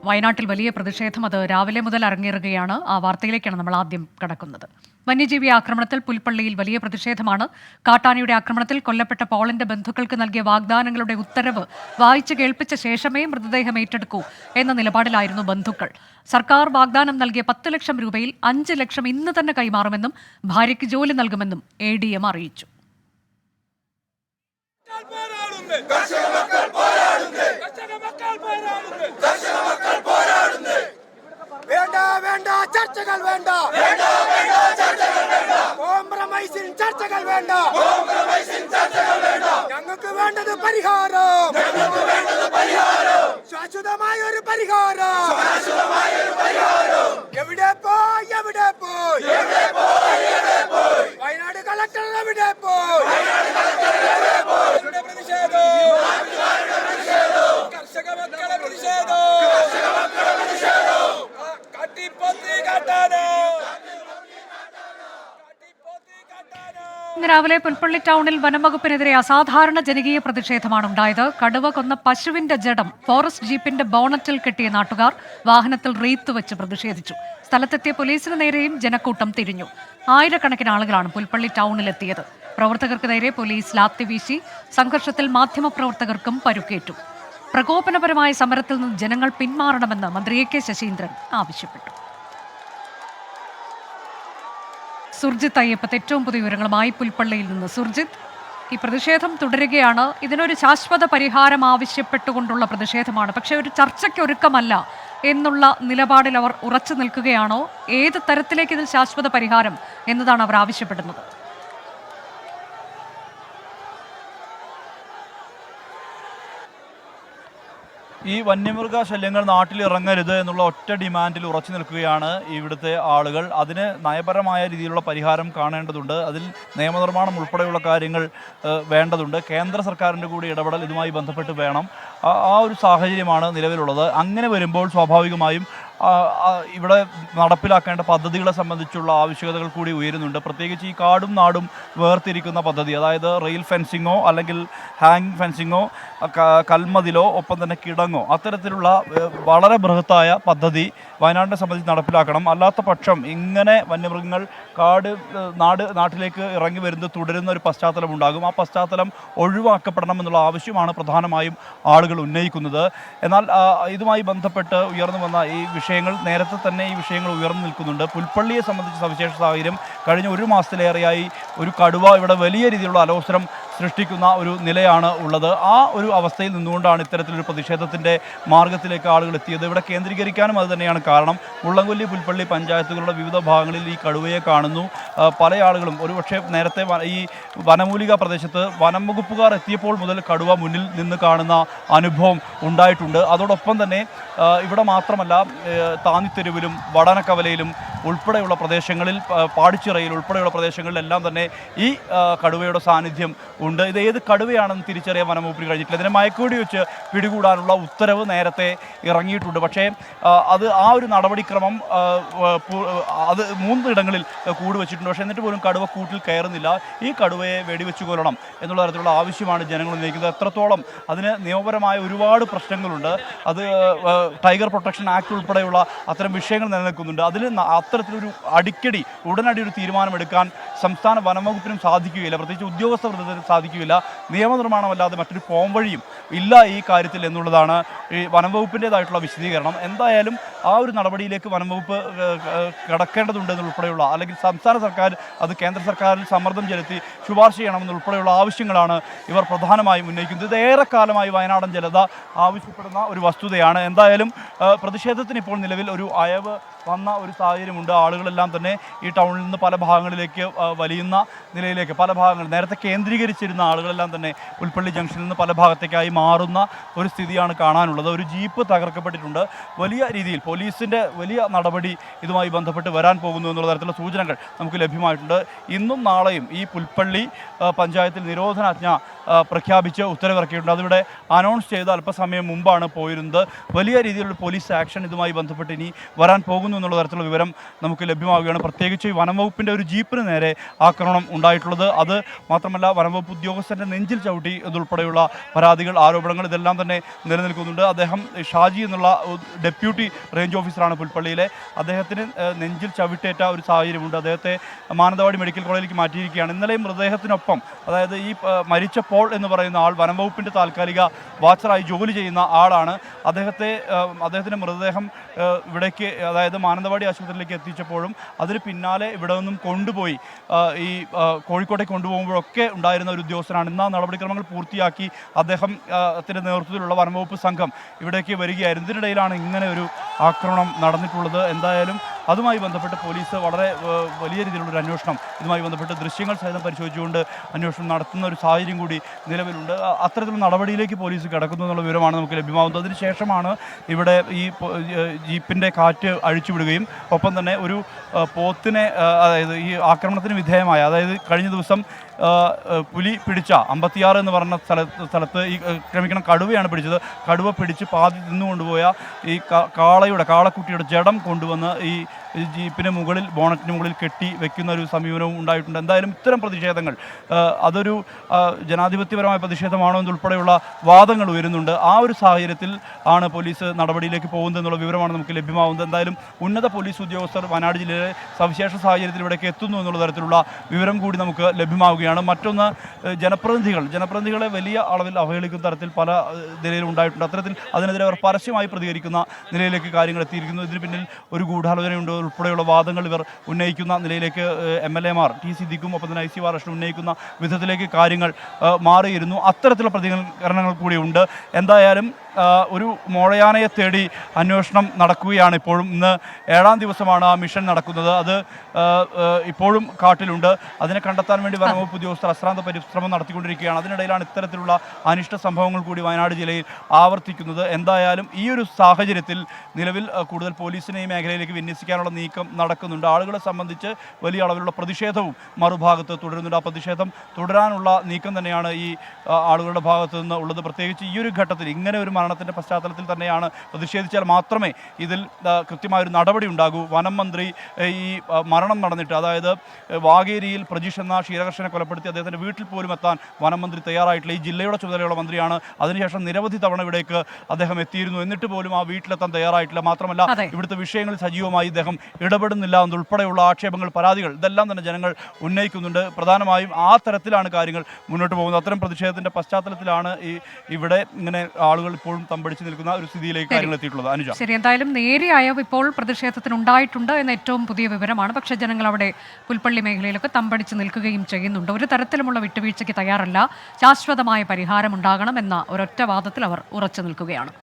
വയനാട്ടിൽ വലിയ പ്രതിഷേധം അത് രാവിലെ മുതൽ അരങ്ങേറുകയാണ്. ആ വാർത്തയിലേക്കാണ് നമ്മൾ ആദ്യം കടക്കുന്നത്. വന്യജീവി ആക്രമണത്തിൽ പുൽപ്പള്ളിയിൽ വലിയ പ്രതിഷേധമാണ്. കാട്ടാനയുടെ ആക്രമണത്തിൽ കൊല്ലപ്പെട്ട പോളിന്റെ ബന്ധുക്കൾക്ക് നൽകിയ വാഗ്ദാനങ്ങളുടെ ഉത്തരവ് വായിച്ചു കേൾപ്പിച്ച ശേഷമേ മൃതദേഹം ഏറ്റെടുക്കൂ എന്ന നിലപാടിലായിരുന്നു ബന്ധുക്കൾ. സർക്കാർ വാഗ്ദാനം നൽകിയ 10 ലക്ഷം രൂപയിൽ 5 ലക്ഷം ഇന്ന് തന്നെ കൈമാറുമെന്നും ഭാര്യയ്ക്ക് ജോലി നൽകുമെന്നും ADM അറിയിച്ചു. ചർച്ചകൾ വേണ്ട, കോംപ്രമൈസിൽ ചർച്ചകൾ വേണ്ട, ഞങ്ങൾക്ക് വേണ്ടത് പരിഹാരം, ശാശ്വതമായ ഒരു പരിഹാരം. എവിടെ പോയി, എവിടെ പോയി, വയനാട് കളക്ടർ എവിടെ പോയി? പ്രതിഷേധം, കർഷക മക്കളെ പ്രതിഷേധം, ഇന്ന് രാവിലെ പുൽപ്പള്ളി ടൗണിൽ വനംവകുപ്പിനെതിരെ അസാധാരണ ജനകീയ പ്രതിഷേധമാണ് ഉണ്ടായത്. കടുവ കൊന്ന പശുവിന്റെ ജഡം ഫോറസ്റ്റ് ജീപ്പിന്റെ ബോണറ്റിൽ കെട്ടിയ നാട്ടുകാർ വാഹനത്തിൽ റീത്ത് വെച്ച് പ്രതിഷേധിച്ചു. സ്ഥലത്തെത്തിയ പോലീസിന് നേരെയും ജനക്കൂട്ടം തിരിഞ്ഞു. ആയിരക്കണക്കിന് ആളുകളാണ് പുൽപ്പള്ളി ടൗണിലെത്തിയത്. പ്രവർത്തകർക്ക് നേരെ പോലീസ് ലാത്തി വീശി. സംഘർഷത്തിൽ മാധ്യമപ്രവർത്തകർക്കും പരുക്കേറ്റു. പ്രകോപനപരമായ സമരത്തിൽ നിന്ന് ജനങ്ങൾ പിന്മാറണമെന്ന് മന്ത്രി AK ശശീന്ദ്രൻ ആവശ്യപ്പെട്ടു. സുർജിത്ത് അയ്യപ്പത്ത് ഏറ്റവും പുതിയ വിവരങ്ങളുമായി പുൽപ്പള്ളിയിൽ നിന്ന്. സുർജിത്ത്, ഈ പ്രതിഷേധം തുടരുകയാണ്. ഇതിനൊരു ശാശ്വത പരിഹാരം ആവശ്യപ്പെട്ടുകൊണ്ടുള്ള പ്രതിഷേധമാണ്. പക്ഷേ ഒരു ചർച്ചയ്ക്ക് ഒരുക്കമല്ല എന്നുള്ള നിലപാടിൽ അവർ ഉറച്ചു നിൽക്കുകയാണോ? ഏത് തരത്തിലേക്ക് ഇതിൽ ശാശ്വത പരിഹാരം എന്നതാണ് അവർ ആവശ്യപ്പെടുന്നത്? ഈ വന്യമൃഗ ശല്യങ്ങൾ നാട്ടിൽ ഇറങ്ങരുത് എന്നുള്ള ഒറ്റ ഡിമാൻഡിൽ ഉറച്ചു നിൽക്കുകയാണ് ഇവിടുത്തെ ആളുകൾ. അതിന് നയപരമായ രീതിയിലുള്ള പരിഹാരം കാണേണ്ടതുണ്ട്. അതിൽ നിയമനിർമ്മാണം ഉൾപ്പെടെയുള്ള കാര്യങ്ങൾ വേണ്ടതുണ്ട്. കേന്ദ്ര സർക്കാരിൻ്റെ കൂടി ഇടപെടൽ ഇതുമായി ബന്ധപ്പെട്ട് വേണം. ആ ഒരു സാഹചര്യമാണ് നിലവിലുള്ളത്. അങ്ങനെ വരുമ്പോൾ സ്വാഭാവികമായും ഇവിടെ നടപ്പിലാക്കേണ്ട പദ്ധതികളെ സംബന്ധിച്ചുള്ള ആവശ്യകതകൾ കൂടി ഉയരുന്നുണ്ട്. പ്രത്യേകിച്ച് ഈ കാടും നാടും വേർതിരിക്കുന്ന പദ്ധതി, അതായത് റെയിൽ ഫെൻസിങ്ങോ അല്ലെങ്കിൽ ഹാങ്ങിങ് ഫെൻസിങ്ങോ കൽമതിലോ ഒപ്പം തന്നെ കിടങ്ങോ, അത്തരത്തിലുള്ള വളരെ ബൃഹത്തായ പദ്ധതി വയനാടിനെ സംബന്ധിച്ച് നടപ്പിലാക്കണം. അല്ലാത്ത പക്ഷം ഇങ്ങനെ വന്യമൃഗങ്ങൾ നാട്ടിലേക്ക് ഇറങ്ങി വരുന്നത് തുടരുന്ന ഒരു പശ്ചാത്തലം ഉണ്ടാകും. ആ പശ്ചാത്തലം ഒഴിവാക്കപ്പെടണം എന്നുള്ള ആവശ്യമാണ് പ്രധാനമായും ആളുകൾ ഉന്നയിക്കുന്നത്. എന്നാൽ ഇതുമായി ബന്ധപ്പെട്ട് ഉയർന്നു വന്ന ഈ നേരത്തെ തന്നെ ഈ വിഷയങ്ങൾ ഉയർന്നു നിൽക്കുന്നുണ്ട്. പുൽപ്പള്ളിയെ സംബന്ധിച്ച് സവിശേഷ സാഹചര്യം, കഴിഞ്ഞ 1 മാസത്തിലേറെയായി ഒരു കടുവ ഇവിടെ വലിയ രീതിയിലുള്ള അലോസരം സൃഷ്ടിക്കുന്ന ഒരു നിലയാണ് ഉള്ളത്. ആ ഒരു അവസ്ഥയിൽ നിന്നുകൊണ്ടാണ് ഇത്തരത്തിലൊരു പ്രതിഷേധത്തിൻ്റെ മാർഗത്തിലേക്ക് ആളുകൾ എത്തിയത്. ഇവിടെ കേന്ദ്രീകരിക്കാനും അത് തന്നെയാണ് കാരണം. മുള്ളംകൊല്ലി, പുൽപ്പള്ളി പഞ്ചായത്തുകളുടെ വിവിധ ഭാഗങ്ങളിൽ ഈ കടുവയെ കാണുന്നു. പല ആളുകളും ഒരുപക്ഷെ നേരത്തെ ഈ വനമൂലിക പ്രദേശത്ത് വനം വകുപ്പുകാർ എത്തിയപ്പോൾ മുതൽ കടുവ മുന്നിൽ നിന്ന് കാണുന്ന അനുഭവം ഉണ്ടായിട്ടുണ്ട്. അതോടൊപ്പം തന്നെ ഇവിടെ മാത്രമല്ല, താന്നിത്തെരുവിലും വടനക്കവലയിലും ഉൾപ്പെടെയുള്ള പ്രദേശങ്ങളിൽ, പാടിച്ചിറയിൽ ഉൾപ്പെടെയുള്ള പ്രദേശങ്ങളിലെല്ലാം തന്നെ ഈ കടുവയുടെ സാന്നിധ്യം ഉണ്ട്. ഇത് ഏത് കടുവയാണെന്ന് തിരിച്ചറിയാൻ വനംവകുപ്പിന് കഴിഞ്ഞിട്ടില്ല. ഇതിനെ മയക്കുവെടി വെച്ച് പിടികൂടാനുള്ള ഉത്തരവ് നേരത്തെ ഇറങ്ങിയിട്ടുണ്ട്. പക്ഷേ അത് ആ ഒരു നടപടിക്രമം അത് 3 ഇടങ്ങളിൽ കൂട് വെച്ചിട്ടുണ്ട്. പക്ഷേ എന്നിട്ട് പോലും കടുവ കൂട്ടിൽ കയറുന്നില്ല. ഈ കടുവയെ വെടിവെച്ച് കൊല്ലണം എന്നുള്ള തരത്തിലുള്ള ആവശ്യമാണ് ജനങ്ങൾ ഉന്നയിക്കുന്നത്. എത്രത്തോളം അതിന് നിയമപരമായ ഒരുപാട് പ്രശ്നങ്ങളുണ്ട്. അത് ടൈഗർ പ്രൊട്ടക്ഷൻ ആക്ട് ഉൾപ്പെടെയുള്ള അത്തരം വിഷയങ്ങൾ നിലനിൽക്കുന്നുണ്ട്. അതിൽ അത്തരത്തിലൊരു ഉടനടി ഒരു തീരുമാനമെടുക്കാൻ സംസ്ഥാന വനംവകുപ്പിനും സാധിക്കുകയില്ല. പ്രത്യേകിച്ച് ഉദ്യോഗസ്ഥ വൃന്ദത്തിനും സാധിക്കുകയില്ല. നിയമനിർമ്മാണമല്ലാതെ മറ്റൊരു പോംവഴിയും ഇല്ല ഈ കാര്യത്തിൽ എന്നുള്ളതാണ് ഈ വനംവകുപ്പിൻ്റേതായിട്ടുള്ള വിശദീകരണം. എന്തായാലും ആ ഒരു നടപടിയിലേക്ക് വനംവകുപ്പ് കടക്കേണ്ടതുണ്ട് എന്നുൾപ്പെടെയുള്ള, അല്ലെങ്കിൽ സംസ്ഥാന സർക്കാർ അത് കേന്ദ്ര സർക്കാരിൽ സമ്മർദ്ദം ചെലുത്തി ശുപാർശ ചെയ്യണമെന്നുൾപ്പെടെയുള്ള ആവശ്യങ്ങളാണ് ഇവർ പ്രധാനമായും ഉന്നയിക്കുന്നത്. ഇത് ഏറെക്കാലമായി വയനാടൻ ജനത ആവശ്യപ്പെടുന്ന ഒരു വസ്തുതയാണ്. എന്തായാലും പ്രതിഷേധത്തിന് ഇപ്പോൾ നിലവിൽ ഒരു അയവ് വന്ന ഒരു സാഹചര്യമുണ്ട്. ആളുകളെല്ലാം തന്നെ ഈ ടൗണിൽ നിന്ന് പല ഭാഗങ്ങളിലേക്ക് വലിയുന്ന നിലയിലേക്ക്, പല ഭാഗങ്ങൾ നേരത്തെ കേന്ദ്രീകരിച്ചിരുന്ന ആളുകളെല്ലാം തന്നെ പുൽപ്പള്ളി ജംഗ്ഷനിൽ നിന്ന് പല ഭാഗത്തേക്കായി മാറുന്ന ഒരു സ്ഥിതിയാണ് കാണാനുള്ളത്. ഒരു ജീപ്പ് തകർക്കപ്പെട്ടിട്ടുണ്ട്. വലിയ രീതിയിൽ പോലീസിൻ്റെ വലിയ നടപടി ഇതുമായി ബന്ധപ്പെട്ട് വരാൻ പോകുന്നു എന്നുള്ള തരത്തിലുള്ള സൂചനകൾ നമുക്ക് ലഭ്യമായിട്ടുണ്ട്. ഇന്നും നാളെയും ഈ പുൽപ്പള്ളി പഞ്ചായത്തിൽ നിരോധനാജ്ഞ പ്രഖ്യാപിച്ച് ഉത്തരവിറക്കിയിട്ടുണ്ട്. അതിവിടെ അനൗൺസ് ചെയ്ത് അല്പസമയം മുമ്പാണ് പോയിരുന്നത്. വലിയ രീതിയിലുള്ള പോലീസ് ആക്ഷൻ ഇതുമായി ബന്ധപ്പെട്ട് ഇനി വരാൻ പോകുന്നു എന്നുള്ള തരത്തിലുള്ള വിവരം നമുക്ക് ലഭ്യമാവുകയാണ്. പ്രത്യേകിച്ച് ഈ വനംവകുപ്പിൻ്റെ ഒരു ജീപ്പിന് നേരെ ആക്രമണം ഉണ്ടായിട്ടുള്ളത്. അത് മാത്രമല്ല വനംവകുപ്പ് ഉദ്യോഗസ്ഥൻ്റെ നെഞ്ചിൽ ചവിട്ടി എന്നുൾപ്പെടെയുള്ള പരാതികൾ, ആരോപണങ്ങൾ ഇതെല്ലാം തന്നെ നിലനിൽക്കുന്നുണ്ട്. അദ്ദേഹം ഷാജി എന്നുള്ള ഡെപ്യൂട്ടി റേഞ്ച് ഓഫീസറാണ് പുൽപ്പള്ളിയിലെ. അദ്ദേഹത്തിന് നെഞ്ചിൽ ചവിട്ടേറ്റ ഒരു സാഹചര്യമുണ്ട്. അദ്ദേഹത്തെ മാനന്തവാടി മെഡിക്കൽ കോളേജിലേക്ക് മാറ്റിയിരിക്കുകയാണ്. ഇന്നലെ മൃതദേഹത്തിനൊപ്പം, അതായത് ഈ മരിച്ച പോൾ എന്ന് പറയുന്ന ആൾ വനംവകുപ്പിൻ്റെ താൽക്കാലിക വാച്ചറായി ജോലി ചെയ്യുന്ന ആളാണ്. അദ്ദേഹത്തിൻ്റെ മൃതദേഹം ഇവിടേക്ക്, അതായത് മാനന്തവാടി ആശുപത്രിയിലേക്ക് എത്തിച്ചപ്പോഴും അതിന് പിന്നാലെ ഇവിടെ നിന്നും കൊണ്ടുപോയി ഈ കോഴിക്കോട്ടേക്ക് കൊണ്ടുപോകുമ്പോഴൊക്കെ ഉണ്ടായിരുന്ന ഒരു ഉദ്യോഗസ്ഥനാണ്. ഇന്ന് ആ നടപടിക്രമങ്ങൾ പൂർത്തിയാക്കി അദ്ദേഹത്തിൻ്റെ നേതൃത്വത്തിലുള്ള വനംവകുപ്പ് സംഘം ഇവിടേക്ക് വരികയായിരുന്നു. ഇതിനിടയിലാണ് ഇങ്ങനെ ഒരു ആക്രമണം നടന്നിട്ടുള്ളത്. എന്തായാലും അതുമായി ബന്ധപ്പെട്ട് പോലീസ് വളരെ വലിയ രീതിയിലുള്ളൊരു അന്വേഷണം, ഇതുമായി ബന്ധപ്പെട്ട് ദൃശ്യങ്ങൾ സഹിതം പരിശോധിച്ചുകൊണ്ട് അന്വേഷണം നടത്തുന്ന ഒരു സാഹചര്യം കൂടി നിലവിലുണ്ട്. അത്തരത്തിലുള്ള നടപടിയിലേക്ക് പോലീസ് കിടക്കുന്നു എന്നുള്ള വിവരമാണ് നമുക്ക് ലഭ്യമാകുന്നത്. അതിനുശേഷമാണ് ഇവിടെ ഈ ജീപ്പിൻ്റെ കാറ്റ് അഴിച്ചുവിടുകയും ഒപ്പം തന്നെ ഒരു പോത്തിനെ, അതായത് ഈ ആക്രമണത്തിന് വിധേയമായ, അതായത് കഴിഞ്ഞ ദിവസം പുലി പിടിച്ച 56 എന്ന് പറഞ്ഞ സ്ഥലത്ത് ഈ കടുവയാണ് പിടിച്ചത്. കടുവ പിടിച്ച് പാതി തിന്നുകൊണ്ടുപോയ ഈ കാളക്കുട്ടിയുടെ ജഡം കൊണ്ടുവന്ന് ഈ ജീപ്പിന് മുകളിൽ, ബോണറ്റിന് മുകളിൽ കെട്ടി വെക്കുന്ന ഒരു സമീപനവും ഉണ്ടായിട്ടുണ്ട്. എന്തായാലും ഇത്തരം പ്രതിഷേധങ്ങൾ അതൊരു ജനാധിപത്യപരമായ പ്രതിഷേധമാണോ എന്നുൾപ്പെടെയുള്ള വാദങ്ങൾ ഉയരുന്നുണ്ട്. ആ ഒരു സാഹചര്യത്തിൽ ആണ് പോലീസ് നടപടിയിലേക്ക് പോകുന്നത് എന്നുള്ള വിവരമാണ് നമുക്ക് ലഭ്യമാകുന്നത്. എന്തായാലും ഉന്നത പോലീസ് ഉദ്യോഗസ്ഥർ വയനാട് ജില്ലയിലെ സവിശേഷ സാഹചര്യത്തിൽ ഇവിടേക്ക് എത്തുന്നു എന്നുള്ള തരത്തിലുള്ള വിവരം കൂടി നമുക്ക് ലഭ്യമാവുകയാണ്. മറ്റൊന്ന്, ജനപ്രതിനിധികളെ വലിയ അളവിൽ അവഹേളിക്കുന്ന തരത്തിൽ പല നിലയിലും ഉണ്ടായിട്ടുണ്ട്. അത്തരത്തിൽ അതിനെതിരെ അവർ പരസ്യമായി പ്രതികരിക്കുന്ന നിലയിലേക്ക് കാര്യങ്ങൾ എത്തിയിരിക്കുന്നു. ഇതിന് പിന്നിൽ ഒരു ഗൂഢാലോചനയുണ്ട് ഉൾപ്പെടെയുള്ള വാദങ്ങൾ ഇവർ ഉന്നയിക്കുന്ന നിലയിലേക്ക് MLA-മാർ ടി സിദ്ദിഖും ഒപ്പം തന്നെ IC ബാലകൃഷ്ണൻ ഉന്നയിക്കുന്ന വിധത്തിലേക്ക് കാര്യങ്ങൾ മാറിയിരുന്നു. അത്തരത്തിലുള്ള പ്രതികരണങ്ങൾ കൂടിയുണ്ട്. എന്തായാലും ഒരു മോഴയാനയെ തേടി അന്വേഷണം നടക്കുകയാണ്. ഇപ്പോഴും ഇന്ന് 7ാം ദിവസമാണ് ആ മിഷൻ നടക്കുന്നത്. അത് ഇപ്പോഴും കാട്ടിലുണ്ട്. അതിനെ കണ്ടെത്താൻ വേണ്ടി വനംവകുപ്പ് ഉദ്യോഗസ്ഥർ അശ്രാന്ത പരിശ്രമം നടത്തിക്കൊണ്ടിരിക്കുകയാണ്. അതിനിടയിലാണ് ഇത്തരത്തിലുള്ള അനിഷ്ട സംഭവങ്ങൾ കൂടി വയനാട് ജില്ലയിൽ ആവർത്തിക്കുന്നത്. എന്തായാലും ഈ ഒരു സാഹചര്യത്തിൽ നിലവിൽ കൂടുതൽ പോലീസിനെ ഈ മേഖലയിലേക്ക് വിന്യസിക്കാനുള്ള നീക്കം നടക്കുന്നുണ്ട്. ആളുകളെ സംബന്ധിച്ച് വലിയ അളവിലുള്ള പ്രതിഷേധവും മറുഭാഗത്ത് തുടരുന്നുണ്ട്. ആ പ്രതിഷേധം തുടരാനുള്ള നീക്കം തന്നെയാണ് ഈ ആളുകളുടെ ഭാഗത്ത് നിന്ന് ഉള്ളത്. പ്രത്യേകിച്ച് ഈ ഒരു ഘട്ടത്തിൽ, ഇങ്ങനെ ഒരു മരണത്തിൻ്റെ പശ്ചാത്തലത്തിൽ തന്നെയാണ് പ്രതിഷേധിച്ചാൽ മാത്രമേ ഇതിൽ കൃത്യമായൊരു നടപടി ഉണ്ടാകൂ. വനം മന്ത്രി ഈ മരണം നടന്നിട്ട്, അതായത് വാഗേരിയിൽ പ്രജീഷ് എന്ന ക്ഷീരകർഷകനെ കൊലപ്പെടുത്തി അദ്ദേഹത്തിൻ്റെ വീട്ടിൽ പോലും എത്താൻ വനം മന്ത്രി തയ്യാറായിട്ടില്ല. ഈ ജില്ലയുടെ ചുമതലയുള്ള മന്ത്രിയാണ്. അതിനുശേഷം നിരവധി തവണ ഇവിടേക്ക് അദ്ദേഹം എത്തിയിരുന്നു. എന്നിട്ട് പോലും ആ വീട്ടിലെത്താൻ തയ്യാറായിട്ടില്ല. മാത്രമല്ല ഇവിടുത്തെ വിഷയങ്ങളിൽ സജീവമായി ഇദ്ദേഹം ഇടപെടുന്നില്ല എന്നുൾപ്പെടെയുള്ള ആക്ഷേപങ്ങൾ, പരാതികൾ ഇതെല്ലാം തന്നെ ജനങ്ങൾ ഉന്നയിക്കുന്നുണ്ട്. പ്രധാനമായും ആ തരത്തിലാണ് കാര്യങ്ങൾ മുന്നോട്ട് പോകുന്നത്. അത്തരം പ്രതിഷേധത്തിൻ്റെ പശ്ചാത്തലത്തിലാണ് ഇവിടെ ഇങ്ങനെ ആളുകൾ ഇപ്പോഴും തമ്പടിച്ച് നിൽക്കുന്ന ഒരു സ്ഥിതിയിലേക്ക് കാര്യങ്ങൾ എത്തിയിട്ടുള്ളത്. അനുജ, ശരി, എന്തായാലും നേരെയായ ഇപ്പോൾ പ്രതിഷേധത്തിനുണ്ടായിട്ടുണ്ട് എന്ന ഏറ്റവും പുതിയ വിവരമാണ്. പക്ഷേ ജനങ്ങൾ അവിടെ പുൽപ്പള്ളി മേഖലയിലൊക്കെ തമ്പടിച്ച് നിൽക്കുകയും ചെയ്യുന്നുണ്ട്. ഒരു തരത്തിലുമുള്ള വിട്ടുവീഴ്ചയ്ക്ക് തയ്യാറല്ല. ശാശ്വതമായ പരിഹാരം ഉണ്ടാകണം എന്ന ഒരൊറ്റ വാദത്തിൽ അവർ ഉറച്ചു നിൽക്കുകയാണ്.